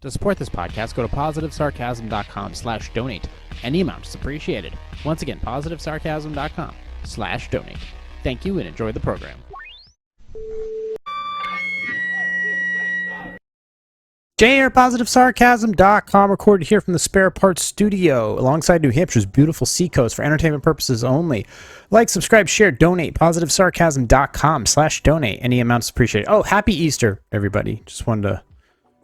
To support this podcast, go to positivesarcasm.com/donate. Any amount is appreciated. Once again, positivesarcasm.com/donate. Thank you and enjoy the program. JRPositiveSarcasm.com, recorded here from the Spare Parts Studio alongside New Hampshire's beautiful seacoast for entertainment purposes only. Like, subscribe, share, donate. PositiveSarcasm.com/donate. Any amounts appreciated. Oh, happy Easter, everybody. Just wanted to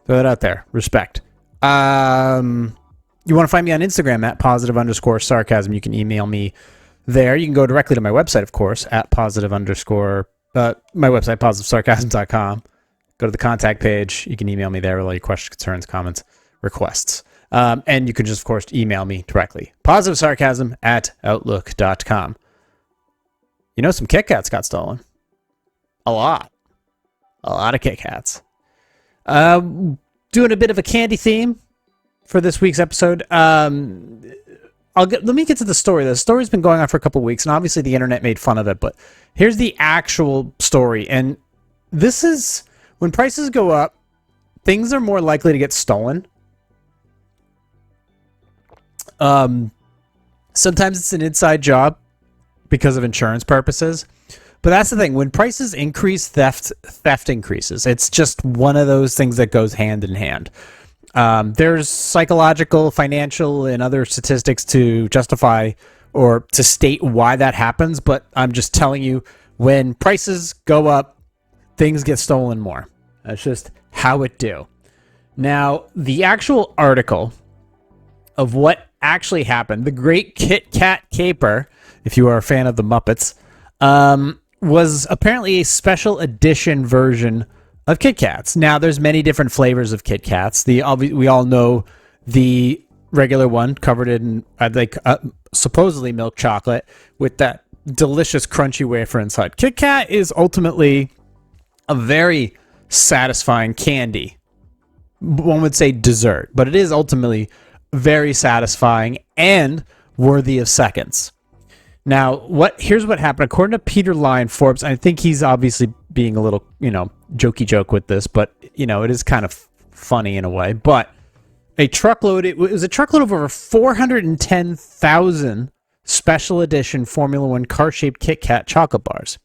throw that out there. Respect. You want to find me on Instagram at @positive_sarcasm. You can email me there. You can go directly to my website, of course, at my website, positivesarcasm.com. Go to the contact page. You can email me there with all your questions, concerns, comments, requests. And you can just, of course, email me directly. positivesarcasm@outlook.com. You know, some Kit Kats got stolen. A lot. A lot of Kit Kats. Doing a bit of a candy theme for this week's episode. Let me get to the story. The story's been going on for a couple weeks, and obviously the internet made fun of it, but here's the actual story. And this is, when prices go up, things are more likely to get stolen. Sometimes it's an inside job because of insurance purposes. But that's the thing. When prices increase, theft increases. It's just one of those things that goes hand in hand. There's psychological, financial, and other statistics to justify or to state why that happens. But I'm just telling you, when prices go up, things get stolen more. That's just how it do. Now, the actual article of what actually happened, the Great Kit Kat Caper, if you are a fan of the Muppets, was apparently a special edition version of Kit Kats. Now, there's many different flavors of Kit Kats. We all know the regular one covered in supposedly milk chocolate with that delicious crunchy wafer inside. Kit Kat is ultimately a very satisfying candy. One would say dessert, but it is ultimately very satisfying and worthy of seconds. Now, here's what happened. According to Peter Lyon Forbes, I think he's obviously being a little, jokey joke with this, but, it is kind of funny in a way. But it was a truckload of over 410,000 special edition Formula One car-shaped Kit Kat chocolate bars.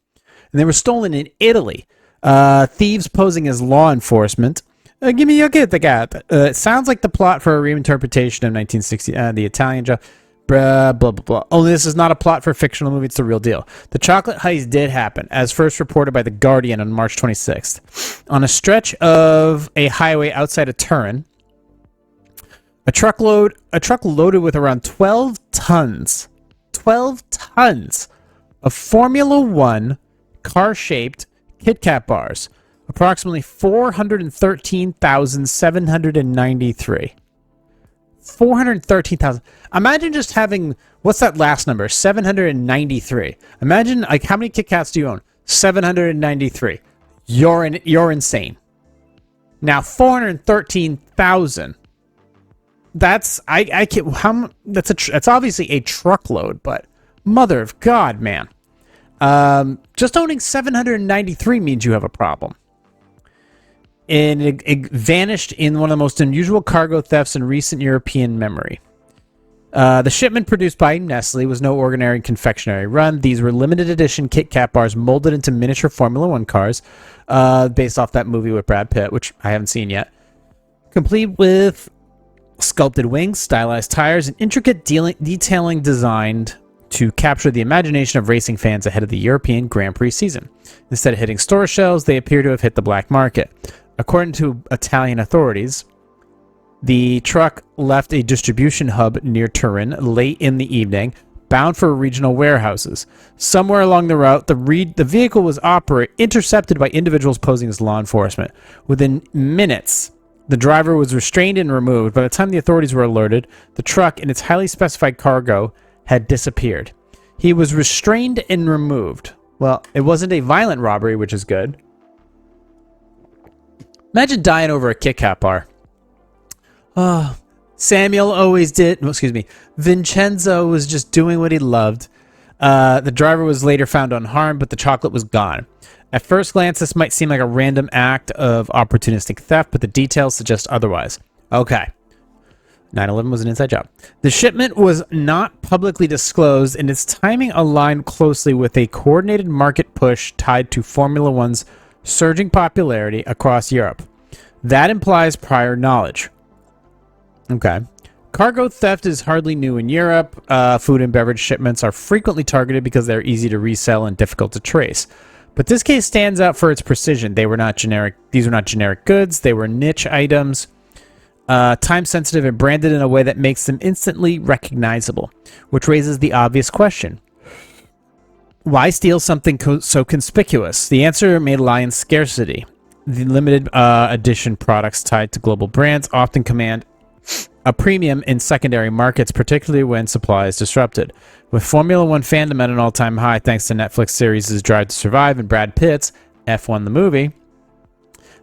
And they were stolen in Italy. Thieves posing as law enforcement. Give me your Kit Kat. It sounds like the plot for a reinterpretation of 1960, the Italian job. Blah, blah, blah, blah. Only this is not a plot for a fictional movie, it's the real deal. The chocolate heist did happen, as first reported by The Guardian on March 26th. On a stretch of a highway outside of Turin, a truck loaded with around 12 tons of Formula One car-shaped Kit Kat bars, approximately 413,793. 413,000. Imagine just having, what's that last number? 793. Imagine, how many Kit Kats do you own? 793. You're insane. Now 413,000. That's that's obviously a truckload, but mother of God, man. Just owning 793 means you have a problem. And it vanished in one of the most unusual cargo thefts in recent European memory. The shipment, produced by Nestle, was no ordinary confectionery run. These were limited edition Kit Kat bars molded into miniature Formula One cars, based off that movie with Brad Pitt, which I haven't seen yet. Complete with sculpted wings, stylized tires, and intricate detailing designed to capture the imagination of racing fans ahead of the European Grand Prix season. Instead of hitting store shelves, they appear to have hit the black market. According to Italian authorities, the truck left a distribution hub near Turin late in the evening, bound for regional warehouses. Somewhere along the route, the vehicle was intercepted by individuals posing as law enforcement. Within minutes, the driver was restrained and removed. By the time the authorities were alerted, the truck and its highly specified cargo had disappeared. He was restrained and removed. Well, it wasn't a violent robbery, which is good. Imagine dying over a Kit Kat bar. Oh, Samuel always did. Excuse me. Vincenzo was just doing what he loved. The driver was later found unharmed, but the chocolate was gone. At first glance, this might seem like a random act of opportunistic theft, but the details suggest otherwise. Okay. 9/11 was an inside job. The shipment was not publicly disclosed, and its timing aligned closely with a coordinated market push tied to Formula One's surging popularity across Europe. That implies prior knowledge. Okay. Cargo theft is hardly new in Europe. Food and beverage shipments are frequently targeted because they're easy to resell and difficult to trace. But this case stands out for its precision. These were not generic goods. They were niche items, time sensitive and branded in a way that makes them instantly recognizable, which raises the obvious question. Why steal something so conspicuous? The answer may lie in scarcity. The limited edition products tied to global brands often command a premium in secondary markets, particularly when supply is disrupted. With Formula One fandom at an all-time high thanks to Netflix series' Drive to Survive and Brad Pitt's F1 the movie,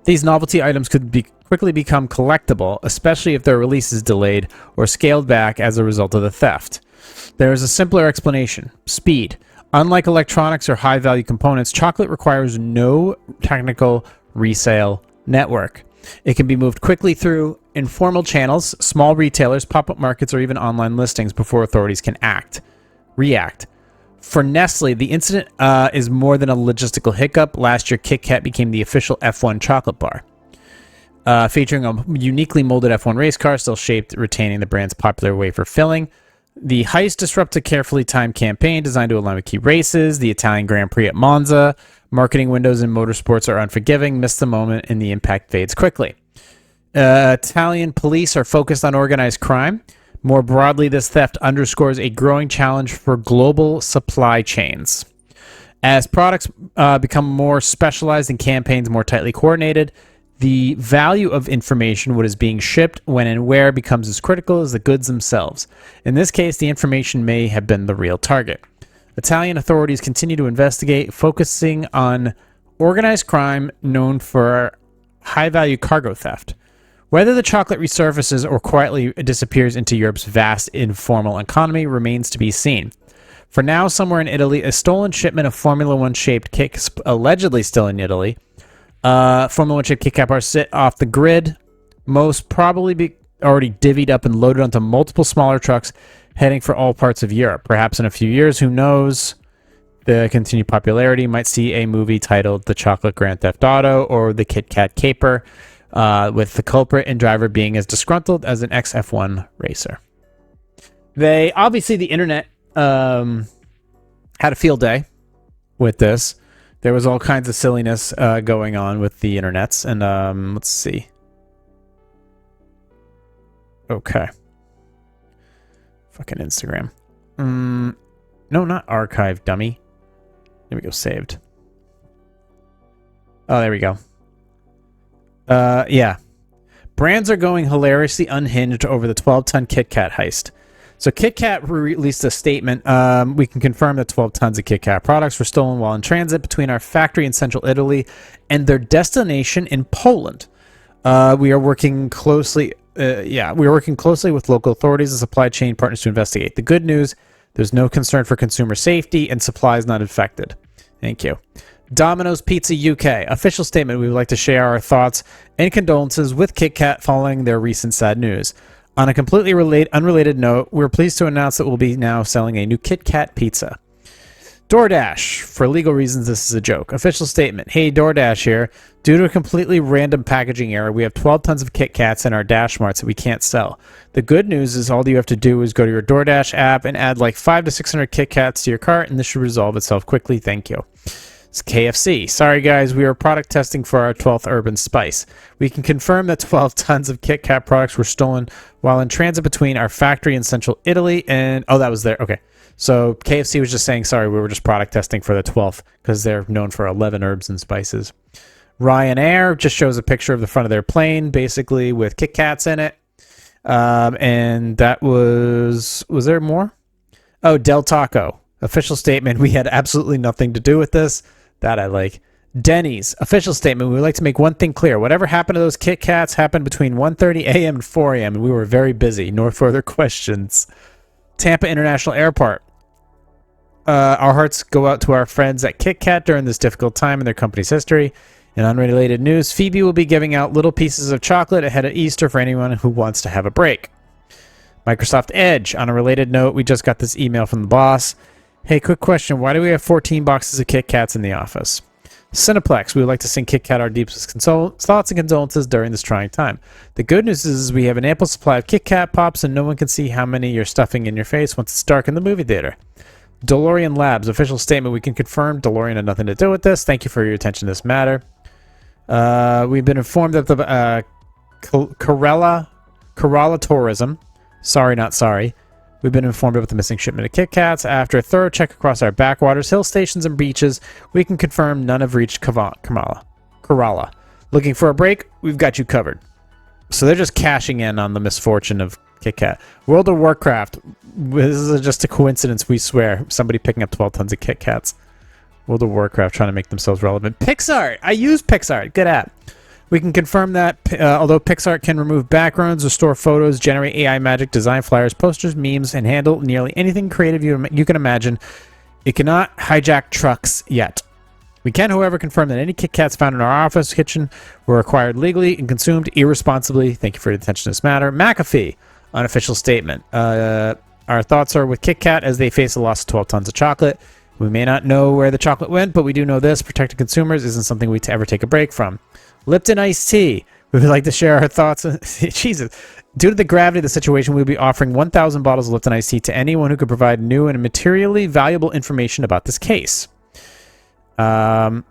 these novelty items could quickly become collectible, especially if their release is delayed or scaled back as a result of the theft. There is a simpler explanation: speed. Unlike electronics or high-value components, chocolate requires no technical resale network. It can be moved quickly through informal channels, small retailers, pop-up markets, or even online listings before authorities can react. For Nestle, the incident is more than a logistical hiccup. Last year, Kit Kat became the official F1 chocolate bar, featuring a uniquely molded F1 race car, still shaped, retaining the brand's popular wafer filling. The heist disrupts a carefully timed campaign designed to align with key races, the Italian Grand Prix at Monza. Marketing windows in motorsports are unforgiving. Miss the moment and the impact fades quickly. Italian police are focused on organized crime. More broadly, this theft underscores a growing challenge for global supply chains. As products become more specialized and campaigns more tightly coordinated, the value of information, what is being shipped, when and where, becomes as critical as the goods themselves. In this case, the information may have been the real target. Italian authorities continue to investigate, focusing on organized crime known for high-value cargo theft. Whether the chocolate resurfaces or quietly disappears into Europe's vast informal economy remains to be seen. For now, somewhere in Italy, a stolen shipment of Formula One-shaped kicks, allegedly still in Italy, Formula One-shaped Kit Kat bars sit off the grid, most probably be already divvied up and loaded onto multiple smaller trucks heading for all parts of Europe. Perhaps in a few years, who knows, the continued popularity might see a movie titled The Chocolate Grand Theft Auto or The Kit Kat Caper, with the culprit and driver being as disgruntled as an ex-F1 racer. The internet had a field day with this. There was all kinds of silliness going on with the internets, and let's see. Okay. Fucking Instagram. No, not archive, dummy. There we go, saved. Oh, there we go. Yeah. Brands are going hilariously unhinged over the 12-ton Kit Kat heist. So Kit Kat released a statement. We can confirm that 12 tons of Kit Kat products were stolen while in transit between our factory in central Italy and their destination in Poland. We are working closely with local authorities and supply chain partners to investigate. The good news, there's no concern for consumer safety and supply is not affected. Thank you. Domino's Pizza UK. Official statement. We would like to share our thoughts and condolences with Kit Kat following their recent sad news. On a completely unrelated note, we're pleased to announce that we'll be now selling a new Kit Kat pizza. DoorDash. For legal reasons, this is a joke. Official statement. Hey, DoorDash here. Due to a completely random packaging error, we have 12 tons of Kit Kats in our Dash Marts that we can't sell. The good news is all you have to do is go to your DoorDash app and add like 500 to 600 Kit Kats to your cart, and this should resolve itself quickly. Thank you. It's KFC. Sorry, guys. We are product testing for our 12th Urban Spice. We can confirm that 12 tons of Kit Kat products were stolen while in transit between our factory in central Italy and... Oh, that was there. Okay. So KFC was just saying, sorry, we were just product testing for the 12th because they're known for 11 herbs and spices. Ryanair just shows a picture of the front of their plane, basically with Kit Kats in it. And that was there more? Oh, Del Taco. Official statement. We had absolutely nothing to do with this. That I like. Denny's. Official statement. We would like to make one thing clear. Whatever happened to those Kit Kats happened between 1:30 a.m. and 4 a.m. and we were very busy. No further questions. Tampa International Airport. Our hearts go out to our friends at Kit Kat during this difficult time in their company's history. In unrelated news, Phoebe will be giving out little pieces of chocolate ahead of Easter for anyone who wants to have a break. Microsoft Edge. On a related note, we just got this email from the boss. Hey, quick question. Why do we have 14 boxes of Kit Kats in the office? Cineplex. We would like to send Kit Kat our deepest thoughts and condolences during this trying time. The good news is we have an ample supply of Kit Kat Pops and no one can see how many you're stuffing in your face once it's dark in the movie theater. DeLorean Labs. Official statement. We can confirm DeLorean had nothing to do with this. Thank you for your attention to this matter. We've been informed that the Kerala Tourism. Sorry, not sorry. We've been informed about the missing shipment of Kit Kats. After a thorough check across our backwaters, hill stations, and beaches, we can confirm none have reached Kerala. Looking for a break? We've got you covered. So they're just cashing in on the misfortune of Kit Kat. World of Warcraft. This is just a coincidence, we swear. Somebody picking up 12 tons of Kit Kats. World of Warcraft trying to make themselves relevant. PixArt! I use PixArt. Good app. We can confirm that although PixArt can remove backgrounds, restore photos, generate AI magic, design flyers, posters, memes, and handle nearly anything creative you can imagine, it cannot hijack trucks yet. We can, however, confirm that any Kit Kats found in our office kitchen were acquired legally and consumed irresponsibly. Thank you for your attention to this matter. McAfee, unofficial statement. Our thoughts are with Kit Kat as they face a loss of 12 tons of chocolate. We may not know where the chocolate went, but we do know this. Protecting consumers isn't something we ever take a break from. Lipton iced tea. We would like to share our thoughts. Jesus. Due to the gravity of the situation, we'll be offering 1,000 bottles of Lipton iced tea to anyone who could provide new and materially valuable information about this case. Yeah.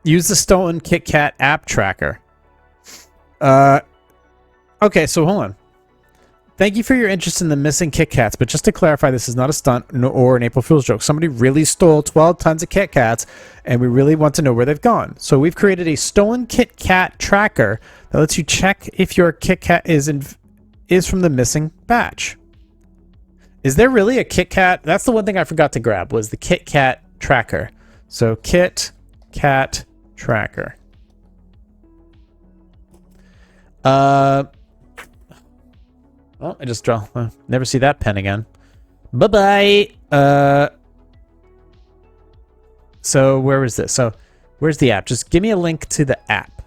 Use the stolen Kit Kat app tracker. Okay, so hold on. Thank you for your interest in the missing Kit Kats, but just to clarify, this is not a stunt or an April Fool's joke. Somebody really stole 12 tons of Kit Kats, and we really want to know where they've gone. So we've created a stolen Kit Kat tracker that lets you check if your Kit Kat is from the missing batch. Is there really a Kit Kat? That's the one thing I forgot to grab, was the Kit Kat tracker. So Kit Kat tracker. Oh, I just draw. Never see that pen again. Bye-bye. So where is this? So where's the app? Just give me a link to the app.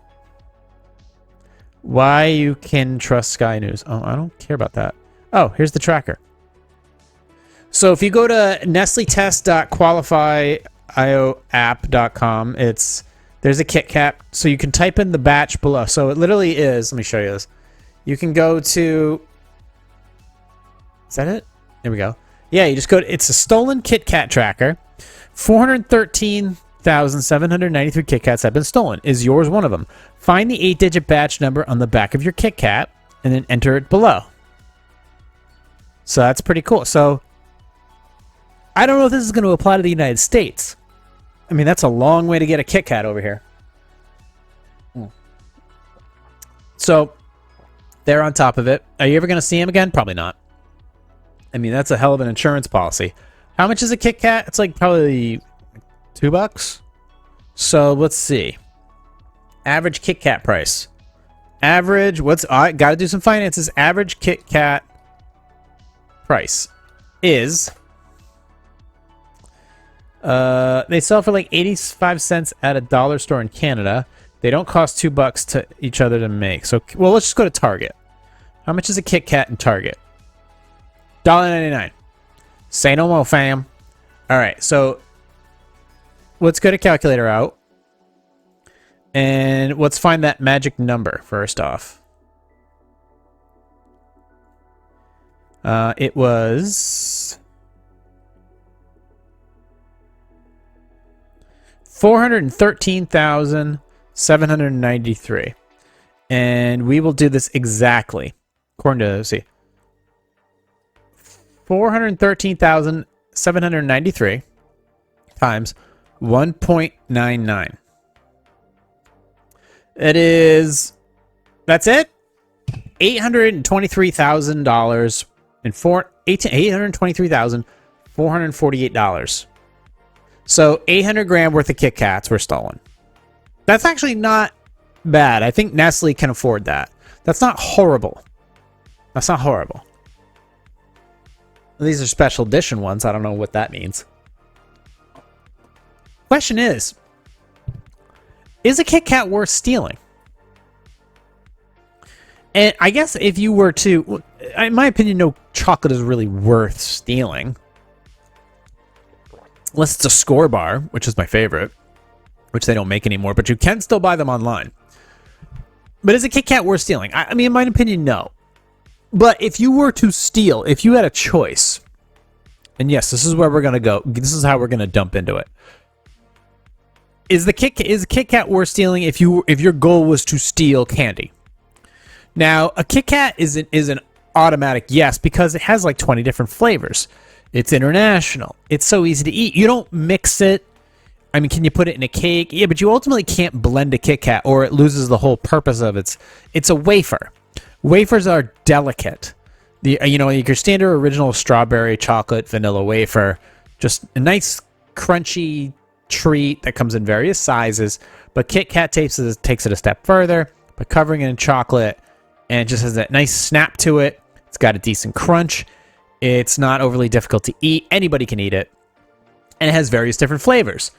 Why you can trust Sky News. Oh, I don't care about that. Oh, here's the tracker. So if you go to nestletest.qualifyoapp.com, there's a Kit Kat. So you can type in the batch below. So it literally is, let me show you this. You can go to, is that it? There we go. Yeah, you just go to, it's a stolen Kit Kat tracker. 413,793 Kit Kats have been stolen. Is yours one of them? Find the 8-digit batch number on the back of your Kit Kat and then enter it below. So that's pretty cool. So I don't know if this is going to apply to the United States. I mean, that's a long way to get a Kit Kat over here. So they're on top of it. Are you ever going to see him again? Probably not. I mean, that's a hell of an insurance policy. How much is a Kit Kat? It's like probably $2. So let's see. Average Kit Kat price. Average, I got to do some finances. Average Kit Kat price is, they sell for like 85 cents at a dollar store in Canada. They don't cost $2 to each other to make. So, well, let's just go to Target. How much is a Kit Kat in Target? $1.99. Say no more, fam. All right, so let's get a calculator out. And let's find that magic number first off. It was 413,793. And we will do this exactly. According to, let's see. 413,793 times 1.99. It is, that's it? $823,000 and $823,448. So 800 grand worth of Kit Kats were stolen. That's actually not bad. I think Nestle can afford that. That's not horrible. That's not horrible. These are special edition ones. I don't know what that means. Question is a Kit Kat worth stealing? And I guess if you were to, in my opinion, no chocolate is really worth stealing. Unless it's a score bar, which is my favorite, which they don't make anymore, but you can still buy them online. But is a Kit Kat worth stealing? I mean, in my opinion, no. But if you were to steal, if you had a choice, and yes, this is where we're going to go. This is how we're going to dump into it. Is Kit Kat worth stealing if your goal was to steal candy? Now, a Kit Kat is an automatic yes because it has like 20 different flavors. It's international. It's so easy to eat. You don't mix it. I mean, can you put it in a cake? Yeah, but you ultimately can't blend a Kit Kat or it loses the whole purpose of it. It's a wafer. Wafers are delicate. Your standard original strawberry, chocolate, vanilla wafer, just a nice crunchy treat that comes in various sizes. But Kit Kat takes it a step further by covering it in chocolate, and it just has that nice snap to it. It's got a decent crunch. It's not overly difficult to eat. Anybody can eat it. And it has various different flavors.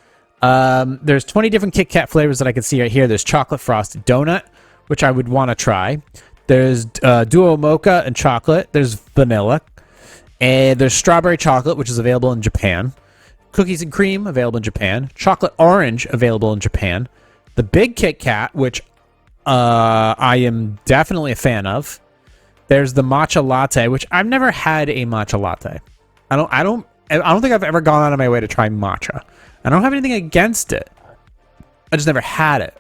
There's 20 different Kit Kat flavors that I can see right here. There's chocolate frosted donut, which I would want to try. There's duo mocha and chocolate. There's vanilla. And there's strawberry chocolate, which is available in Japan. Cookies and cream, available in Japan. Chocolate orange, available in Japan. The big Kit Kat, which I am definitely a fan of. There's the matcha latte, which I've never had a matcha latte. I don't think I've ever gone out of my way to try matcha. I don't have anything against it. I just never had it.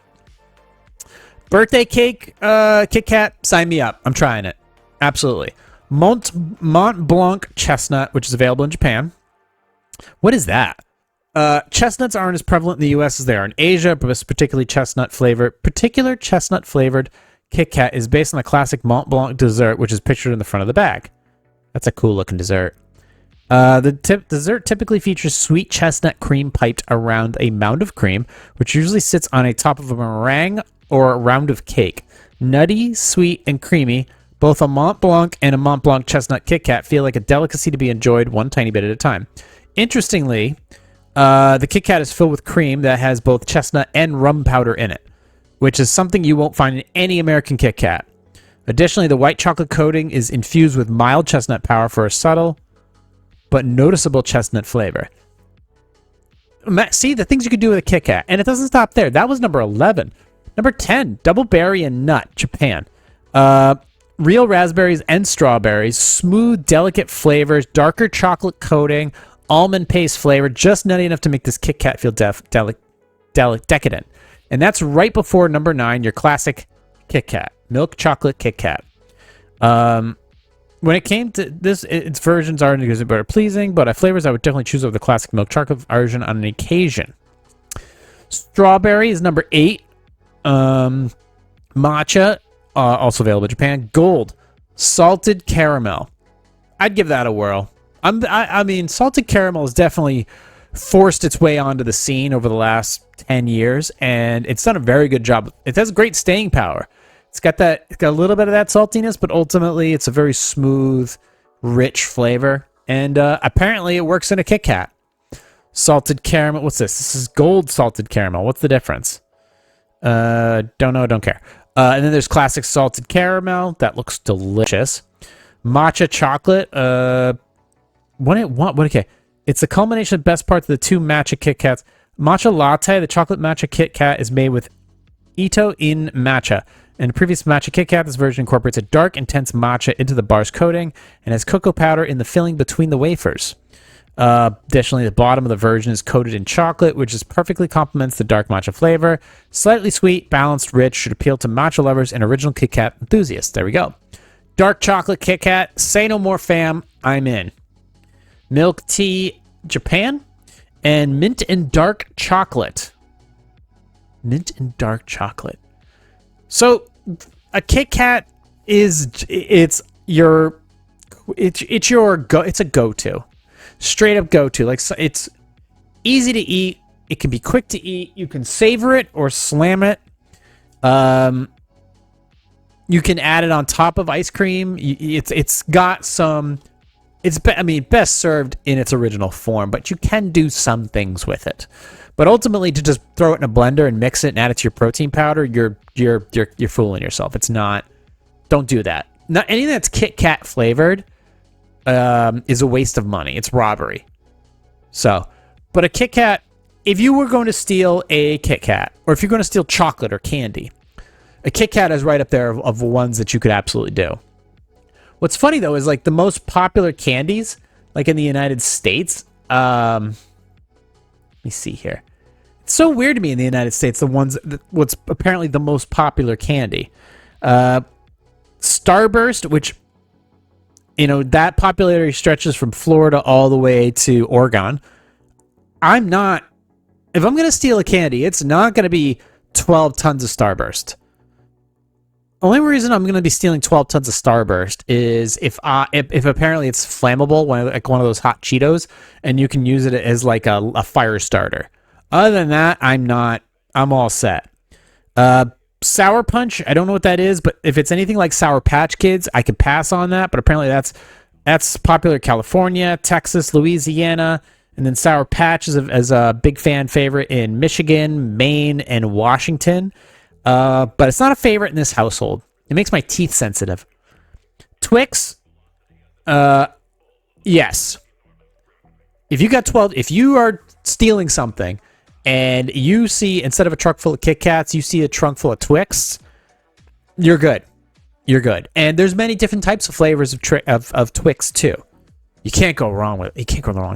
Birthday cake, Kit Kat, sign me up. I'm trying it. Absolutely. Mont Blanc chestnut, which is available in Japan. What is that? Chestnuts aren't as prevalent in the U.S. as they are in Asia, but this particular chestnut flavored Kit Kat is based on the classic Mont Blanc dessert, which is pictured in the front of the bag. That's a cool looking dessert. The dessert typically features sweet chestnut cream piped around a mound of cream, which usually sits on a top of a meringue or a round of cake. Nutty, sweet, and creamy, both a Mont Blanc and a Mont Blanc chestnut Kit Kat feel like a delicacy to be enjoyed one tiny bit at a time. Interestingly, the Kit Kat is filled with cream that has both chestnut and rum powder in it, which is something you won't find in any American Kit Kat. Additionally, the white chocolate coating is infused with mild chestnut powder for a subtle but noticeable chestnut flavor. See, the things you could do with a Kit Kat. And it doesn't stop there. That was number 11. Number 10, double berry and nut, Japan. Real raspberries and strawberries, smooth, delicate flavors, darker chocolate coating, almond paste flavor, just nutty enough to make this Kit Kat feel decadent. And that's right before number 9, your classic Kit Kat, milk chocolate Kit Kat. When it came to this, its versions are very pleasing, but flavors I would definitely choose over the classic milk chocolate version on an occasion. Strawberry is number 8. Matcha, also available in Japan. Gold, salted caramel. I'd give that a whirl. I mean, salted caramel has definitely forced its way onto the scene over the last 10 years, and it's done a very good job. It has great staying power. It's got a little bit of that saltiness, but ultimately it's a very smooth, rich flavor, and apparently it works in a Kit Kat. Salted caramel. What's this? This is gold salted caramel. What's the difference? Don't know, don't care. And then there's classic salted caramel. That looks delicious. Matcha chocolate. Okay. It's the culmination of the best parts of the two matcha Kit Kats. Matcha latte, the chocolate matcha Kit Kat, is made with Ito in matcha. In the previous matcha Kit Kat, this version incorporates a dark, intense matcha into the bar's coating and has cocoa powder in the filling between the wafers. Additionally, the bottom of the version is coated in chocolate, which is perfectly complements the dark matcha flavor. Slightly sweet, balanced, rich, should appeal to matcha lovers and original Kit Kat enthusiasts. There we go. Dark chocolate Kit Kat. Say no more, fam. I'm in. Milk tea, Japan. And mint and dark chocolate. Mint and dark chocolate. So, a Kit Kat it's a go-to. Straight up go-to. Like, it's easy to eat. It can be quick to eat. You can savor it or slam it. You can add it on top of ice cream. It's got some I mean, best served in its original form, but you can do some things with it. But ultimately, to just throw it in a blender and mix it and add it to your protein powder, you're fooling yourself. It's not. Don't do that. Not anything that's Kit Kat flavored is a waste of money. It's robbery. So, but a Kit Kat, if you were going to steal a Kit Kat, or if you're going to steal chocolate or candy, a Kit Kat is right up there of ones that you could absolutely do. What's funny though is like the most popular candies, like in the United States. Let me see here. It's so weird to me in the United States. What's apparently the most popular candy, Starburst, which that popularity stretches from Florida all the way to Oregon. If I'm going to steal a candy, it's not going to be 12 tons of Starburst. Only reason I'm going to be stealing 12 tons of Starburst is if apparently it's flammable, like one of those hot Cheetos, and you can use it as like a fire starter. Other than that, I'm all set. Sour Punch, I don't know what that is, but if it's anything like Sour Patch Kids, I could pass on that, but apparently that's popular in California, Texas, Louisiana, and then Sour Patch is a big fan favorite in Michigan, Maine, and Washington. But it's not a favorite in this household. It makes my teeth sensitive. Twix, yes. If you are stealing something and you see, instead of a truck full of Kit Kats, you see a trunk full of Twix, you're good. You're good. And there's many different types of flavors of Twix too. You can't go wrong with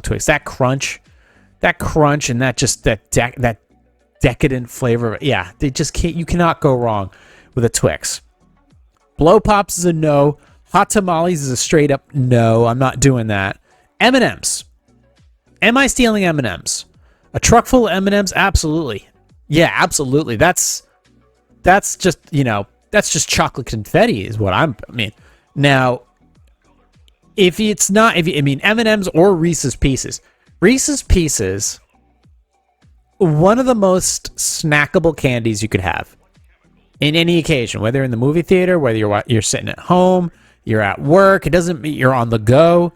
Twix. That crunch, and that decadent flavor. Yeah, they just can't. You cannot go wrong with a Twix. Blow Pops is a no. Hot Tamales is a straight up no. I'm not doing that. M&Ms. Am I stealing M&Ms? A truck full of M&Ms? Absolutely. Yeah, absolutely. That's just chocolate confetti is what I mean. Now, M&Ms or Reese's Pieces. Reese's Pieces, one of the most snackable candies you could have in any occasion, whether you're in the movie theater, whether you're sitting at home, you're at work, you're on the go.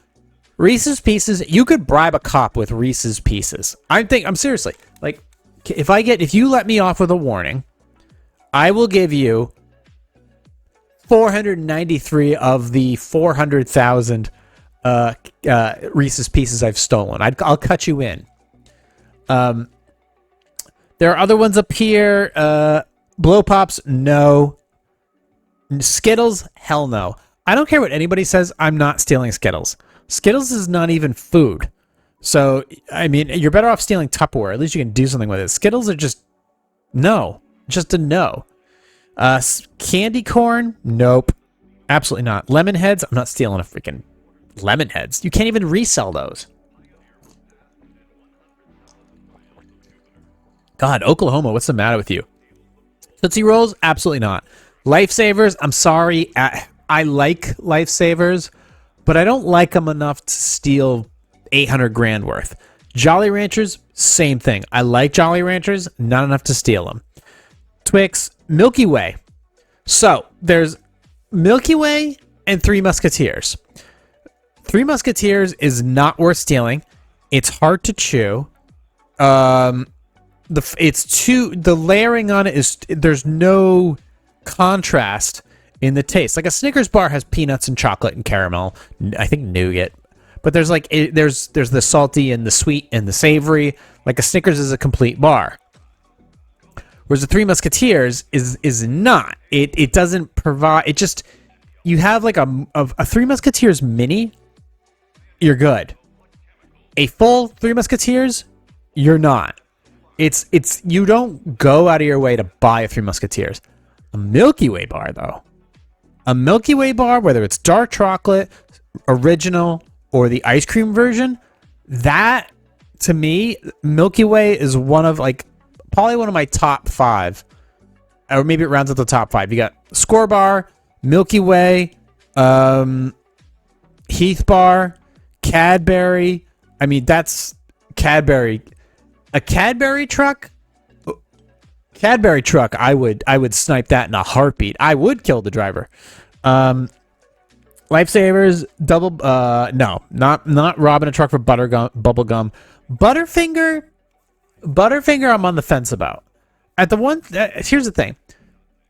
Reese's Pieces, you could bribe a cop with Reese's Pieces. I'm seriously, like, if you let me off with a warning, I will give you 493 of the 400,000 Reese's Pieces I've stolen. I'll cut you in. There are other ones up here. Blow Pops, no. Skittles, hell no. I don't care what anybody says. I'm not stealing Skittles. Skittles is not even food. So, I mean, you're better off stealing Tupperware. At least you can do something with it. Skittles are just no. Just a no. Candy corn, nope. Absolutely not. Lemon Heads, I'm not stealing a freaking Lemon Heads. You can't even resell those. God, Oklahoma, what's the matter with you? Tootsie Rolls, absolutely not. Lifesavers, I'm sorry. I like Lifesavers, but I don't like them enough to steal 800 grand worth. Jolly Ranchers, same thing. I like Jolly Ranchers, not enough to steal them. Twix, Milky Way. So, there's Milky Way and Three Musketeers. Three Musketeers is not worth stealing. It's hard to chew. The layering on it is, there's no contrast in the taste. Like a Snickers bar has peanuts and chocolate and caramel, I think nougat, but there's the salty and the sweet and the savory. Like a Snickers is a complete bar, whereas the Three Musketeers is not. It doesn't provide. It just, you have like a Three Musketeers mini, you're good. A full Three Musketeers, you're not. It's you don't go out of your way to buy a Three Musketeers. A Milky Way bar, though. A Milky Way bar, whether it's dark chocolate, original, or the ice cream version, that, to me, Milky Way is probably one of my top 5. Or maybe it rounds up the top 5. You got Score Bar, Milky Way, Heath Bar, Cadbury. I mean, that's Cadbury. A Cadbury truck, I would snipe that in a heartbeat. I would kill the driver. Lifesavers, double, no, not robbing a truck for bubble gum. Butterfinger, I'm on the fence about. Here's the thing.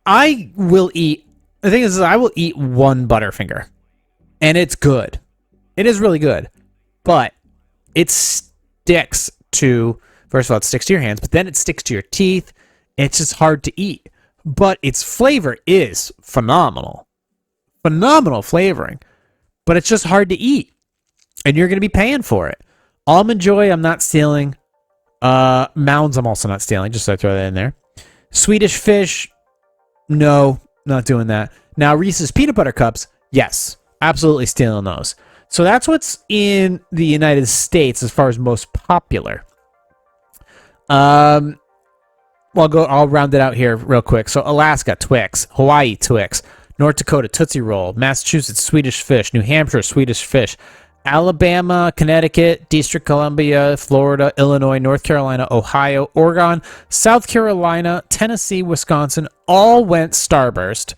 I will eat, the thing is I will eat one Butterfinger. And it's good. It is really good. But it sticks to, first of all, it sticks to your hands, but then it sticks to your teeth. It's just hard to eat. But its flavor is phenomenal. Phenomenal flavoring. But it's just hard to eat. And you're going to be paying for it. Almond Joy, I'm not stealing. Mounds, I'm also not stealing. Just so I throw that in there. Swedish Fish, no, not doing that. Now, Reese's Peanut Butter Cups, yes, absolutely stealing those. So that's what's in the United States as far as most popular. I'll round it out here real quick. So Alaska, Twix. Hawaii, Twix. North Dakota, Tootsie Roll. Massachusetts, Swedish Fish. New Hampshire, Swedish Fish. Alabama, Connecticut, District of Columbia, Florida, Illinois, North Carolina, Ohio, Oregon, South Carolina, Tennessee, Wisconsin, all went Starburst.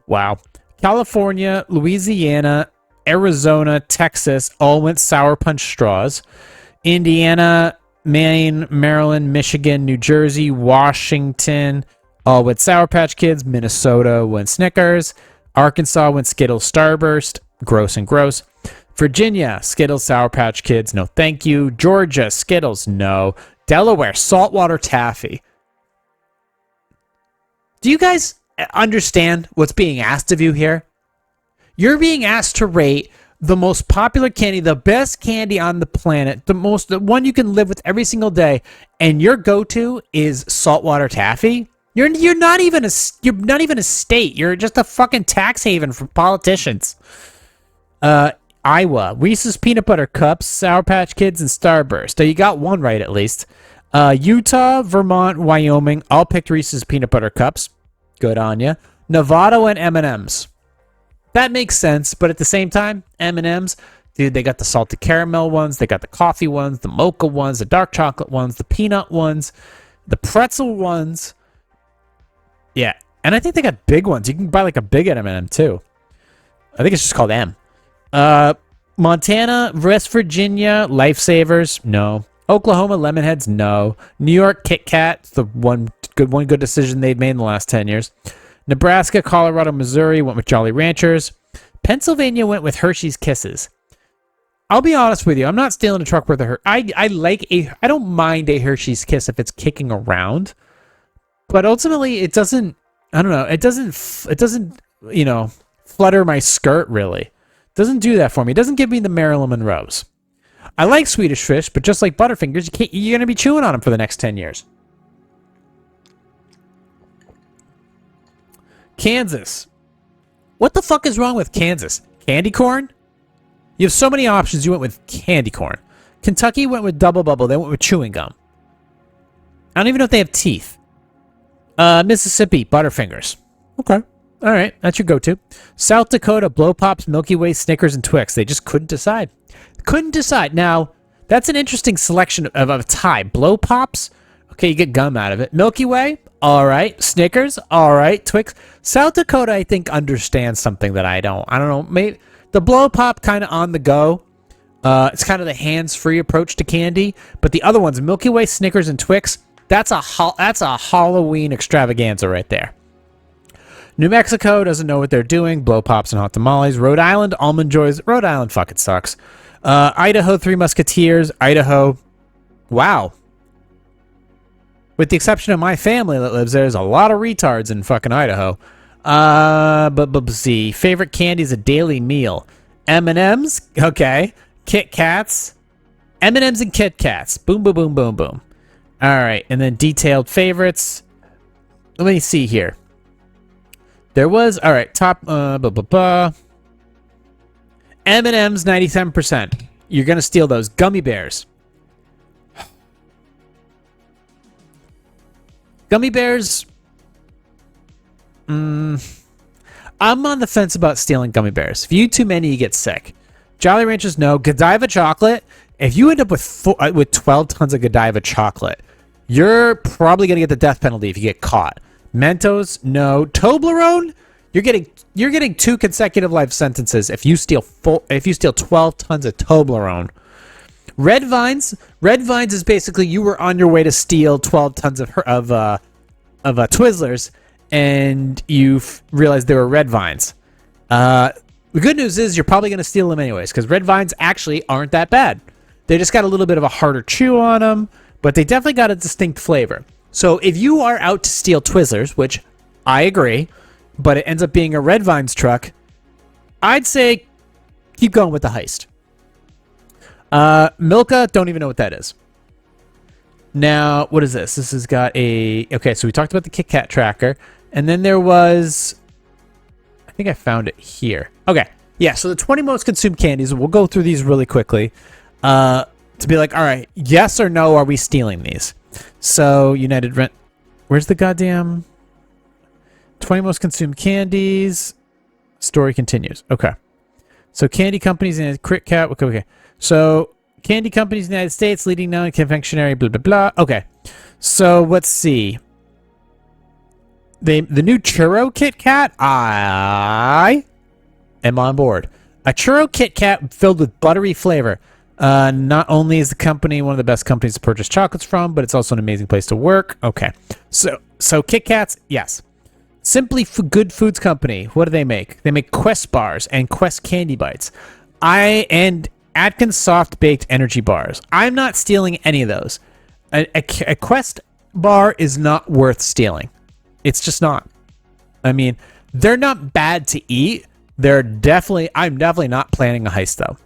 Wow. California, Louisiana, Arizona, Texas, all went Sour Punch straws. Indiana, Maine, Maryland, Michigan, New Jersey, Washington, all went Sour Patch Kids. Minnesota went Snickers. Arkansas went Skittles Starburst. Gross and gross. Virginia, Skittles Sour Patch Kids, no thank you. Georgia, Skittles, no. Delaware, Saltwater Taffy. Do you guys understand what's being asked of you here? You're being asked to rate the most popular candy, the best candy on the planet, the one you can live with every single day, and your go-to is Saltwater Taffy? You're not even a state. You're just a fucking tax haven for politicians. Iowa, Reese's Peanut Butter Cups, Sour Patch Kids, and Starburst. So you got one right at least. Utah, Vermont, Wyoming, all picked Reese's Peanut Butter Cups. Good on ya. Nevada and M&M's. That makes sense, but at the same time, M&M's, dude, they got the salted caramel ones, they got the coffee ones, the mocha ones, the dark chocolate ones, the peanut ones, the pretzel ones. Yeah, and I think they got big ones. You can buy like a big M&M too. I think it's just called M. Montana, West Virginia, Lifesavers, no. Oklahoma, Lemonheads, no. New York, Kit Kat, the one good decision they've made in the last 10 years. Nebraska, Colorado, Missouri went with Jolly Ranchers. Pennsylvania went with Hershey's Kisses. I'll be honest with you, I'm not stealing a truck worth of Hershey's. I don't mind a Hershey's Kiss if it's kicking around, but ultimately it doesn't. I don't know. It doesn't. Flutter my skirt really. Doesn't do that for me. It doesn't give me the Marilyn Monroes. I like Swedish Fish, but just like Butterfingers, you're going to be chewing on them for the next 10 years. Kansas. What the fuck is wrong with Kansas? Candy corn? You have so many options. You went with candy corn. Kentucky went with Double Bubble. They went with chewing gum. I don't even know if they have teeth. Mississippi, Butterfingers. Okay. All right, that's your go-to. South Dakota, Blow Pops, Milky Way, Snickers, and Twix. They just couldn't decide. Couldn't decide. Now, that's an interesting selection of a tie. Blow Pops, okay, you get gum out of it. Milky Way, all right. Snickers, all right. Twix. South Dakota, I think, understands something that I don't. I don't know. Maybe the Blow Pop kind of on the go. It's kind of the hands-free approach to candy. But the other ones, Milky Way, Snickers, and Twix, that's a Halloween extravaganza right there. New Mexico doesn't know what they're doing. Blow Pops and Hot Tamales. Rhode Island, Almond Joys. Rhode Island fucking sucks. Idaho, Three Musketeers. Idaho, wow. With the exception of my family that lives there, there's a lot of retards in fucking Idaho. But see. Favorite candy is a daily meal. M&M's, okay. Kit Kats. M&M's and Kit Kats. Boom, boom, boom, boom, boom. All right, and then detailed favorites. Let me see here. There was, all right, top, M&M's 97%. You're going to steal those. Gummy bears. Gummy bears. I'm on the fence about stealing gummy bears. If you eat too many, you get sick. Jolly Ranchers, no. Godiva chocolate. If you end up with 12 tons of Godiva chocolate, you're probably going to get the death penalty if you get caught. Mentos, no. Toblerone? you're getting 2 consecutive life sentences if you steal 12 tons of Toblerone. Red vines is basically you were on your way to steal 12 tons of Twizzlers, and you realized they were red vines. The good news is you're probably going to steal them anyways, because red vines actually aren't that bad. They just got a little bit of a harder chew on them, but they definitely got a distinct flavor. So if you are out to steal Twizzlers, which I agree, but it ends up being a red vines truck, I'd say keep going with the heist. Milka, don't even know what that is. Now, what is this? This has got a... Okay, so we talked about the Kit Kat tracker, and then there was... I think I found it here. Okay, yeah, so the 20 most consumed candies, we'll go through these really quickly to be like, all right, yes or no, are we stealing these? So, United Rent... Where's the goddamn... 20 most consumed candies. Story continues. Okay. So, candy companies and Kit Kat... Okay. So, candy companies in the United States leading non-confectionery, blah, blah, blah. Okay. So, let's see. The new churro Kit Kat, I am on board. A churro Kit Kat filled with buttery flavor. Not only is the company one of the best companies to purchase chocolates from, but it's also an amazing place to work. Okay. So Kit Kats, yes. Simply Good Foods Company, what do they make? They make Quest bars and Quest candy bites. And Atkins soft baked energy bars. I'm not stealing any of those. A Quest bar is not worth stealing. It's just not. I mean, they're not bad to eat. I'm definitely not planning a heist though.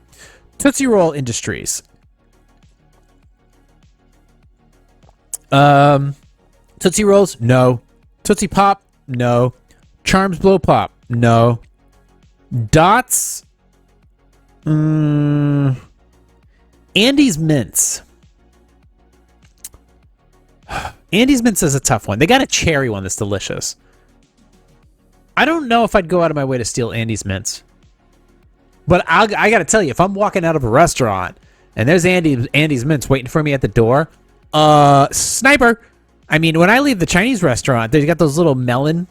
Tootsie Roll Industries. Tootsie Rolls, no. Tootsie Pop, no. Charms Blow Pop, no. Dots. Andy's Mints. Andy's Mints is a tough one. They got a cherry one that's delicious. I don't know if I'd go out of my way to steal Andy's Mints. But I got to tell you, if I'm walking out of a restaurant and there's Andy's Mints waiting for me at the door, sniper. I mean, when I leave the Chinese restaurant, they got those little melon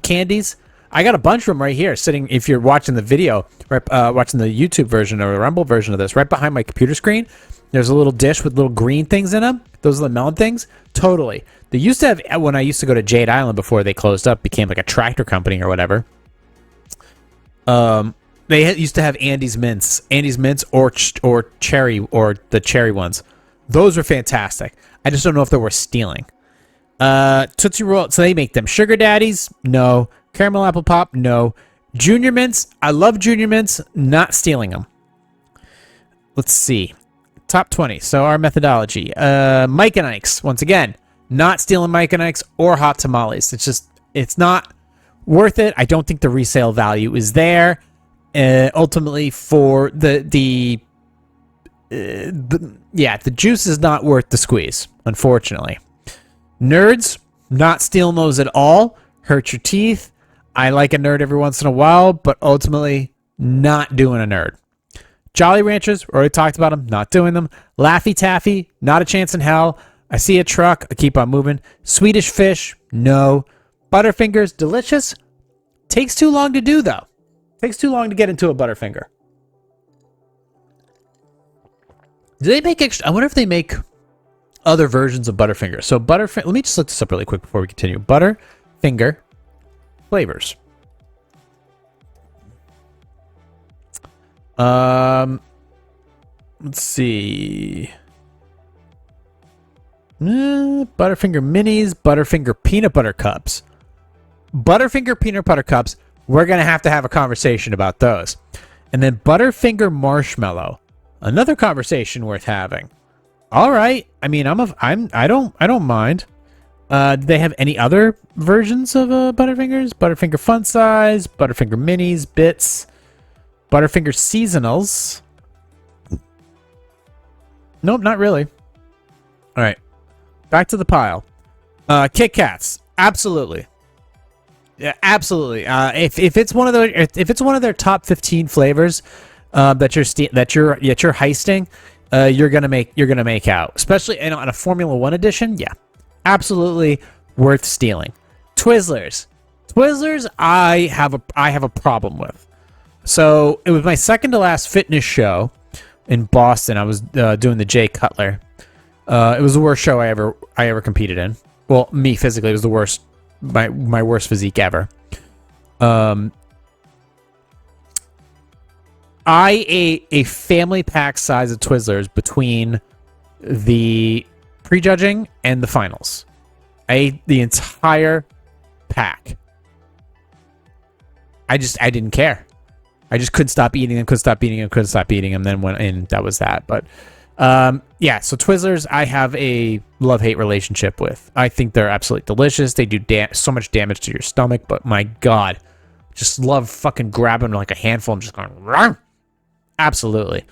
candies. I got a bunch of them right here sitting, if you're watching the video, right, watching the YouTube version or the Rumble version of this, right behind my computer screen, there's a little dish with little green things in them. Those are the melon things. Totally. They used to have, when I used to go to Jade Island before they closed up, became like a tractor company or whatever. They used to have Andy's Mints or cherry, or the cherry ones. Those were fantastic. I just don't know if they're worth stealing. Tootsie Roll, so they make them. Sugar Daddies, no. Caramel Apple Pop, no. Junior Mints, I love Junior Mints, not stealing them. Let's see. Top 20. So our methodology. Mike and Ike's, once again, not stealing Mike and Ike's or hot tamales. It's not worth it. I don't think the resale value is there. Ultimately, for the juice is not worth the squeeze, unfortunately. Nerds, not stealing those at all. Hurt your teeth. I like a nerd every once in a while, but ultimately not doing a nerd. Jolly Ranchers, already talked about them, not doing them. Laffy Taffy, not a chance in hell. I see a truck, I keep on moving. Swedish Fish, no. Butterfingers, delicious. Takes too long to do, though. Takes too long to get into a Butterfinger. Do they make extra? I wonder if they make other versions of Butterfinger. So Butterfinger, let me just look this up really quick before we continue. Butterfinger flavors. Let's see. Butterfinger minis, Butterfinger peanut butter cups. Butterfinger peanut butter cups, we're going to have a conversation about those. And then Butterfinger marshmallow, another conversation worth having. All right. I mean, I don't mind. Do they have any other versions of Butterfingers? Butterfinger Fun Size, Butterfinger Minis, Bits, Butterfinger Seasonals. Nope, not really. All right. Back to the pile. Kit Kats, absolutely. Yeah, absolutely. If it's one of their top 15 flavors that you're heisting, you're gonna make out, especially on a Formula One edition. Yeah, absolutely worth stealing. Twizzlers, Twizzlers, I have a problem with. So it was my second to last fitness show in Boston. I was doing the Jay Cutler. It was the worst show I ever competed in. Well, me physically, it was the worst, my worst physique ever. I ate a family pack size of Twizzlers between the prejudging and the finals. I ate the entire pack. I didn't care. I just couldn't stop eating them, couldn't stop eating them, then went in, that was that. But yeah, so Twizzlers I have a love-hate relationship with. I think they're absolutely delicious. They do so much damage to your stomach, but my God, just love fucking grabbing like a handful and just going, rawr! Absolutely.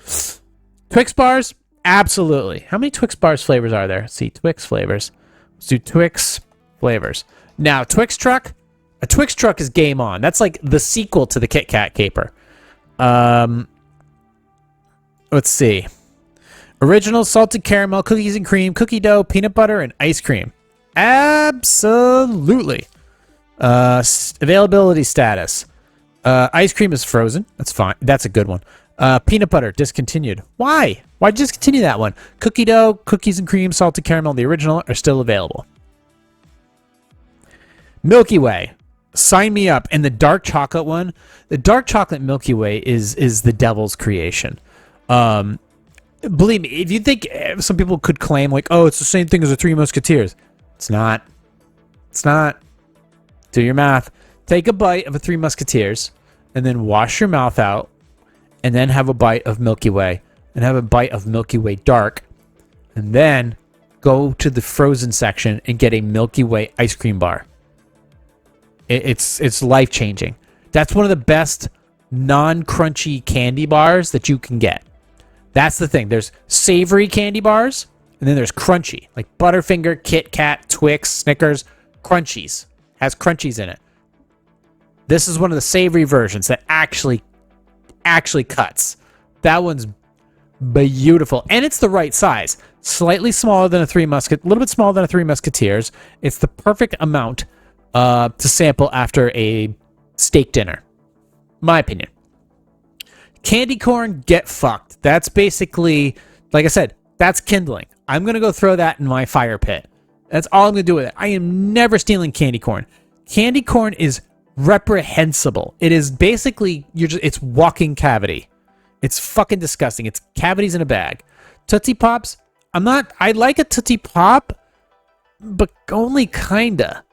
Twix bars? Absolutely. How many Twix bars flavors are there? Let's see, Twix flavors. Let's do Twix flavors. Now, Twix Truck. A Twix Truck is game on. That's like the sequel to the Kit Kat Caper. Let's see. Original salted caramel, cookies and cream, cookie dough, peanut butter, and ice cream. Absolutely. Availability status. Ice cream is frozen. That's fine. That's a good one. Peanut butter, discontinued. Why? Why discontinue that one? Cookie dough, cookies and cream, salted caramel, the original, are still available. Milky Way. Sign me up. And the dark chocolate one, the dark chocolate Milky Way is the devil's creation. Believe me, if you think some people could claim like, oh, it's the same thing as the Three Musketeers. It's not. It's not. Do your math. Take a bite of a Three Musketeers and then wash your mouth out and then have a bite of Milky Way and have a bite of Milky Way Dark and then go to the frozen section and get a Milky Way ice cream bar. It's life-changing. That's one of the best non-crunchy candy bars that you can get. That's the thing. There's savory candy bars, and then there's crunchy, like Butterfinger, Kit Kat, Twix, Snickers, Crunchies. Has Crunchies in it. This is one of the savory versions that actually cuts. That one's beautiful, and it's the right size. Slightly smaller than a a little bit smaller than a Three Musketeers. It's the perfect amount to sample after a steak dinner. My opinion. Candy corn, get fucked. That's basically, like I said, that's kindling. I'm going to go throw that in my fire pit. That's all I'm going to do with it. I am never stealing candy corn. Candy corn is reprehensible. It is basically, it's walking cavity. It's fucking disgusting. It's cavities in a bag. Tootsie Pops, I like a Tootsie Pop, but only kinda.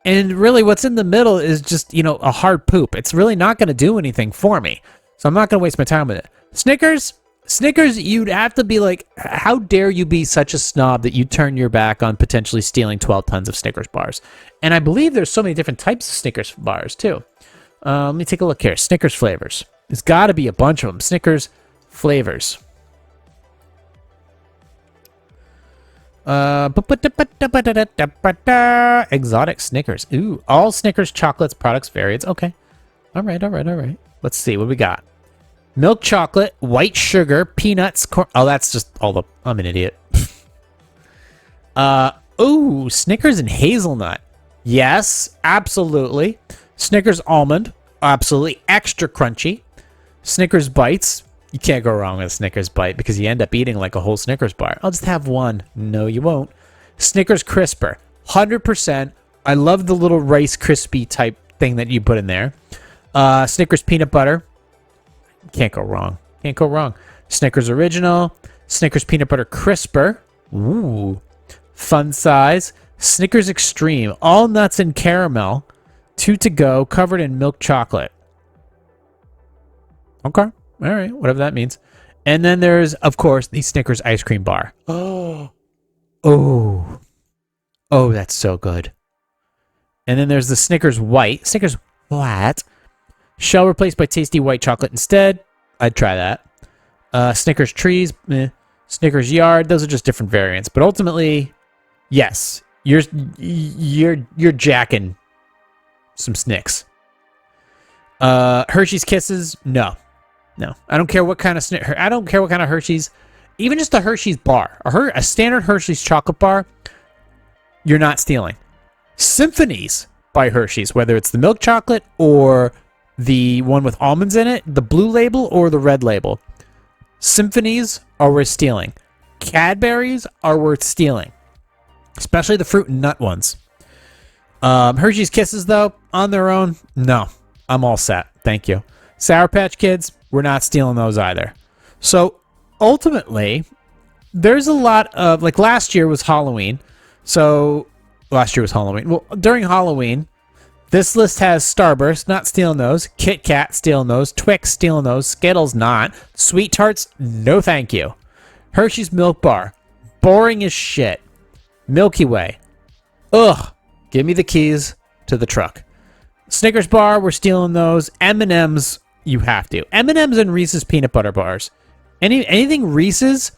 And really what's in the middle is just, a hard poop. It's really not going to do anything for me. So I'm not going to waste my time with it. Snickers, you'd have to be like, how dare you be such a snob that you turn your back on potentially stealing 12 tons of Snickers bars? And I believe there's so many different types of Snickers bars, too. Let me take a look here. Snickers flavors. There's got to be a bunch of them. Snickers flavors. Exotic Snickers. Ooh, all Snickers chocolates, products, variants. Okay. All right. Let's see what we got. Milk chocolate, white sugar, peanuts, corn. Oh, that's just all the. I'm an idiot. Ooh, Snickers and hazelnut. Yes, absolutely. Snickers almond, absolutely. Extra crunchy. Snickers bites. You can't go wrong with a Snickers bite because you end up eating like a whole Snickers bar. I'll just have one. No, you won't. Snickers crisper, 100%. I love the little Rice Krispie type thing that you put in there. Snickers peanut butter. Can't go wrong. Snickers original. Snickers peanut butter crisper. Ooh. Fun size. Snickers extreme. All nuts and caramel. 2 to go. Covered in milk chocolate. Okay. All right. Whatever that means. And then there's, of course, the Snickers ice cream bar. Oh, that's so good. And then there's the Snickers white. Snickers flat. Shell replaced by tasty white chocolate instead. I'd try that. Snickers trees. Snickers yard. Those are just different variants. But ultimately, yes, you're jacking some Snicks. Hershey's Kisses. No. I don't care what kind of I don't care what kind of Hershey's. Even just a Hershey's bar. A standard Hershey's chocolate bar. You're not stealing. Symphonies. by Hershey's, whether it's the milk chocolate or the one with almonds in it, the blue label or the red label. Symphonies are worth stealing. Cadbury's are worth stealing, especially the fruit and nut ones. Hershey's Kisses, though, on their own, no. I'm all set. Thank you. Sour Patch Kids, we're not stealing those either. So, ultimately, there's a lot of... Like, last year was Halloween. So, last year was Halloween. Well, during Halloween, this list has Starburst, not stealing those. Kit Kat, stealing those. Twix, stealing those. Skittles, not. Sweet Tarts, no thank you. Hershey's Milk Bar, boring as shit. Milky Way, ugh. Give me the keys to the truck. Snickers bar, we're stealing those. M&M's, you have to. M&M's and Reese's peanut butter bars. Anything Reese's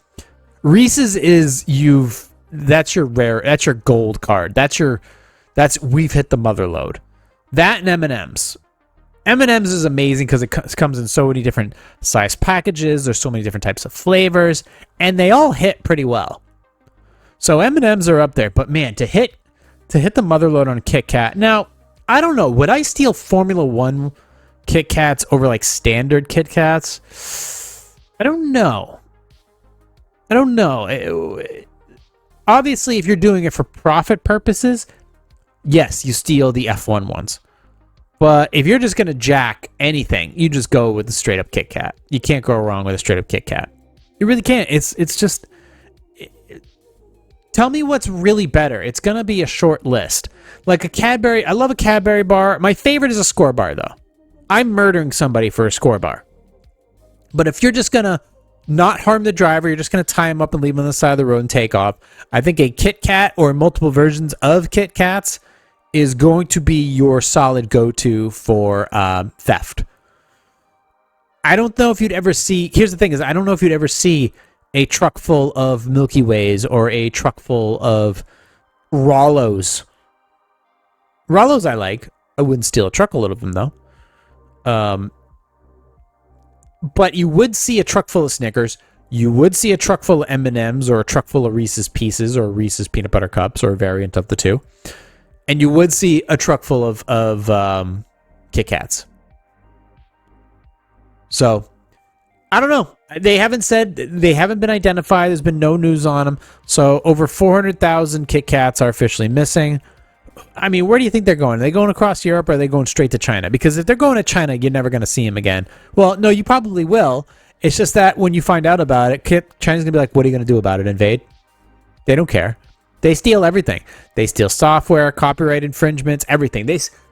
is that's your gold card. That's we've hit the mother load. That and M&M's. M&M's is amazing because it comes in so many different size packages. There's so many different types of flavors, and they all hit pretty well. So M&M's are up there, but man, to hit the mother load on Kit Kat. Now, I don't know. Would I steal Formula 1 Kit Kats over like standard Kit Kats? I don't know. Obviously, if you're doing it for profit purposes, yes, you steal the F1 ones. But if you're just going to jack anything, you just go with the straight up Kit Kat. You can't go wrong with a straight up Kit Kat. You really can't. It's just... Tell me what's really better. It's going to be a short list. Like a Cadbury. I love a Cadbury bar. My favorite is a Score bar, though. I'm murdering somebody for a Score bar. But if you're just going to not harm the driver, you're just going to tie him up and leave him on the side of the road and take off. I think a Kit Kat or multiple versions of Kit Kats is going to be your solid go-to for theft. I don't know if you'd ever see... Here's the thing is, I don't know if you'd ever see a truck full of Milky Ways or a truck full of Rollos. Rollos I like. I wouldn't steal a truckload of them, though. But you would see a truck full of Snickers. You would see a truck full of M&M's or a truck full of Reese's Pieces or Reese's Peanut Butter Cups or a variant of the two. And you would see a truck full of Kit Kats. So, I don't know. They haven't been identified. There's been no news on them. So, over 400,000 Kit Kats are officially missing. I mean, where do you think they're going? Are they going across Europe or are they going straight to China? Because if they're going to China, you're never going to see them again. Well, no, you probably will. It's just that when you find out about it, China's going to be like, what are you going to do about it? Invade? They don't care. They steal everything. They steal software, copyright infringements, everything.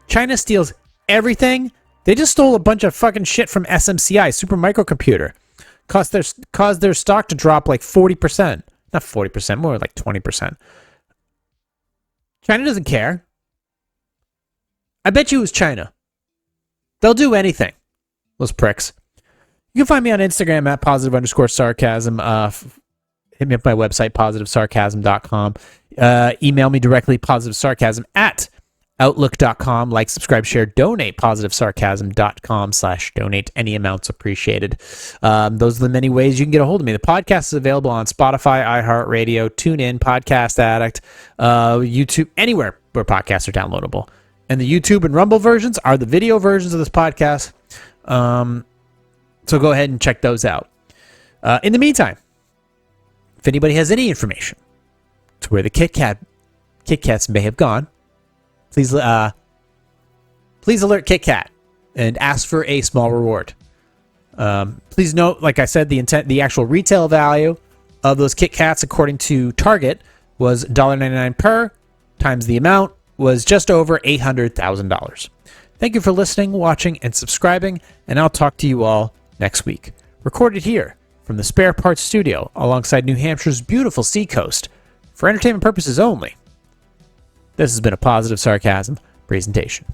China steals everything. They just stole a bunch of fucking shit from SMCI, Super Microcomputer. Caused their stock to drop like 40%. Not 40%, more like 20%. China doesn't care. I bet you it was China. They'll do anything. Those pricks. You can find me on Instagram at @positive_sarcasm. Hit me up on my website, positivesarcasm.com. Email me directly, positivesarcasm@outlook.com. Like, subscribe, share, donate, positivesarcasm.com/donate. Any amounts appreciated. Those are the many ways you can get a hold of me. The podcast is available on Spotify, iHeartRadio, TuneIn, Podcast Addict, YouTube, anywhere where podcasts are downloadable. And the YouTube and Rumble versions are the video versions of this podcast. So go ahead and check those out. In the meantime, if anybody has any information to where the Kit Kats may have gone, please alert Kit Kat and ask for a small reward. Please note, like I said, the actual retail value of those Kit Kats, according to Target, was $1.99 per, times the amount was just over $800,000. Thank you for listening, watching, and subscribing, and I'll talk to you all next week. Recorded here from the Spare Parts Studio alongside New Hampshire's beautiful seacoast for entertainment purposes only. This has been a Positive Sarcasm presentation.